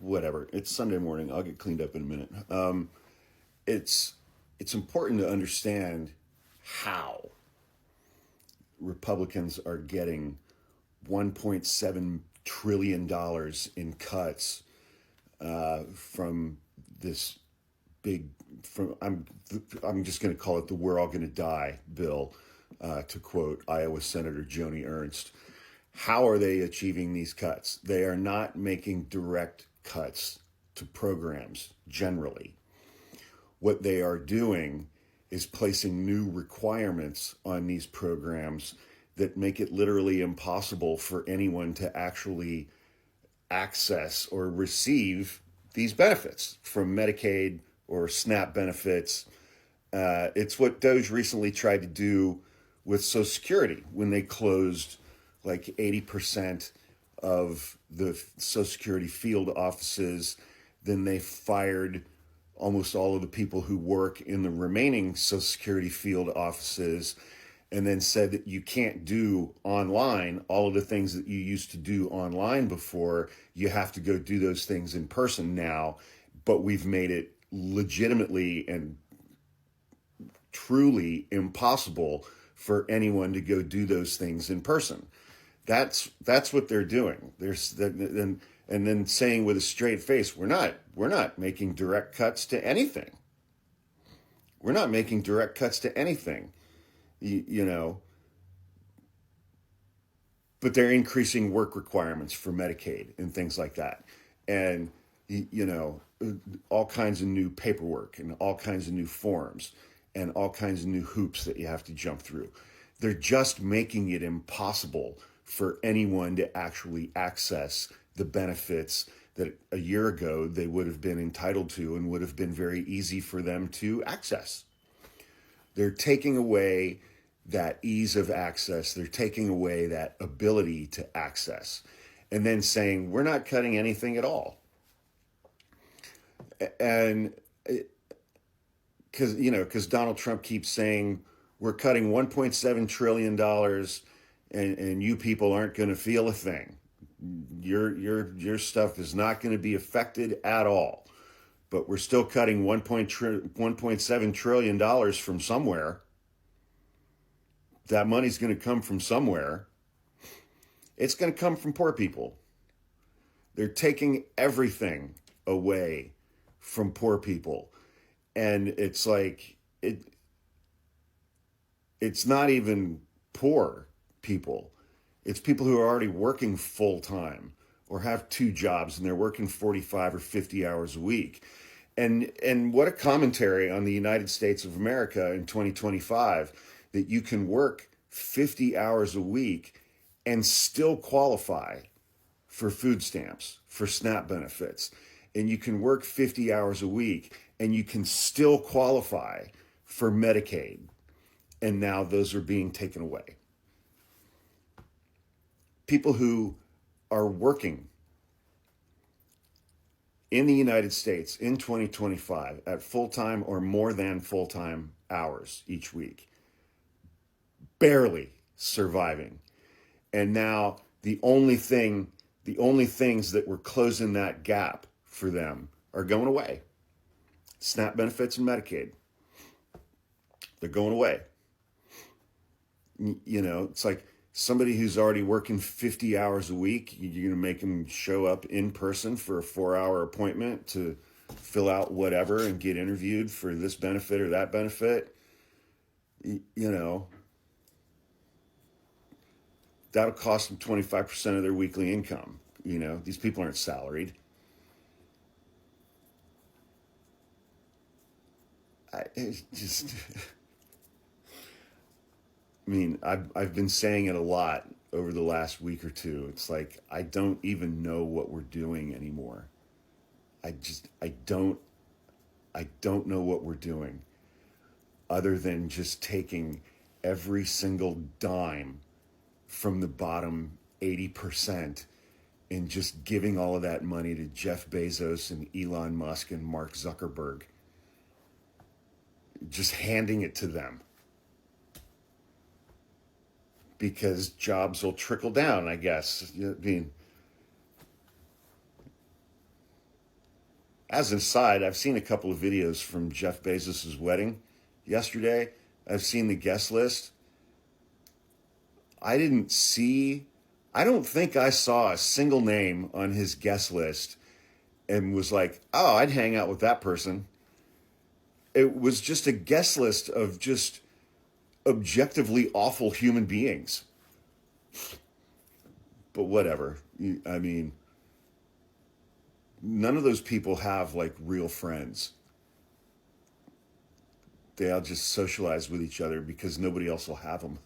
whatever. It's Sunday morning. I'll get cleaned up in a minute. It's important to understand how Republicans are getting $1.7 trillion in cuts from this big, I'm just going to call it the "We're All Going to Die" bill, to quote Iowa Senator Joni Ernst. How are they achieving these cuts? They are not making direct cuts to programs generally. What they are doing is placing new requirements on these programs that make it literally impossible for anyone to actually access or receive these benefits from Medicaid or SNAP benefits. It's what Doge recently tried to do with Social Security when they closed like 80% of the Social Security field offices. Then they fired almost all of the people who work in the remaining Social Security field offices, and then said that you can't do online all of the things that you used to do online before. You have to go do those things in person now, but we've made it legitimately and truly impossible for anyone to go do those things in person. That's what they're doing. And then saying with a straight face, we're not making direct cuts to anything. We're not making direct cuts to anything, you know. But they're increasing work requirements for Medicaid and things like that, and you know, all kinds of new paperwork and all kinds of new forms and all kinds of new hoops that you have to jump through. They're just making it impossible for anyone to actually access the benefits that a year ago they would have been entitled to and would have been very easy for them to access. They're taking away that ease of access. They're taking away that ability to access, and then saying, we're not cutting anything at all. And because Donald Trump keeps saying, we're cutting $1.7 trillion and you people aren't going to feel a thing. Your stuff is not going to be affected at all. But we're still cutting $1.7 trillion from somewhere. That money's going to come from somewhere. It's going to come from poor people. They're taking everything away from poor people. And it's like, it's not even poor people. It's people who are already working full time or have two jobs and they're working 45 or 50 hours a week. And what a commentary on the United States of America in 2025, that you can work 50 hours a week and still qualify for food stamps, for SNAP benefits. And you can work 50 hours a week and you can still qualify for Medicaid. And now those are being taken away. People who are working in the United States in 2025 at full-time or more than full-time hours each week, barely surviving. And now the only things that were closing that gap for them are going away. SNAP benefits and Medicaid. They're going away. You know, it's like somebody who's already working 50 hours a week, you're going to make them show up in person for a 4-hour appointment to fill out whatever and get interviewed for this benefit or that benefit. You know, that'll cost them 25% of their weekly income. You know, these people aren't salaried. It's just, I mean, I've been saying it a lot over the last week or two. It's like, I don't even know what we're doing anymore. I don't know what we're doing other than just taking every single dime from the bottom 80% and just giving all of that money to Jeff Bezos and Elon Musk and Mark Zuckerberg. Just handing it to them. Because jobs will trickle down, I guess. I mean, as an aside, I've seen a couple of videos from Jeff Bezos' wedding yesterday. I've seen the guest list. I didn't see, I don't think I saw a single name on his guest list and was like, oh, I'd hang out with that person. It was just a guest list of just objectively awful human beings. But whatever. I mean, none of those people have like real friends. They all just socialize with each other because nobody else will have them.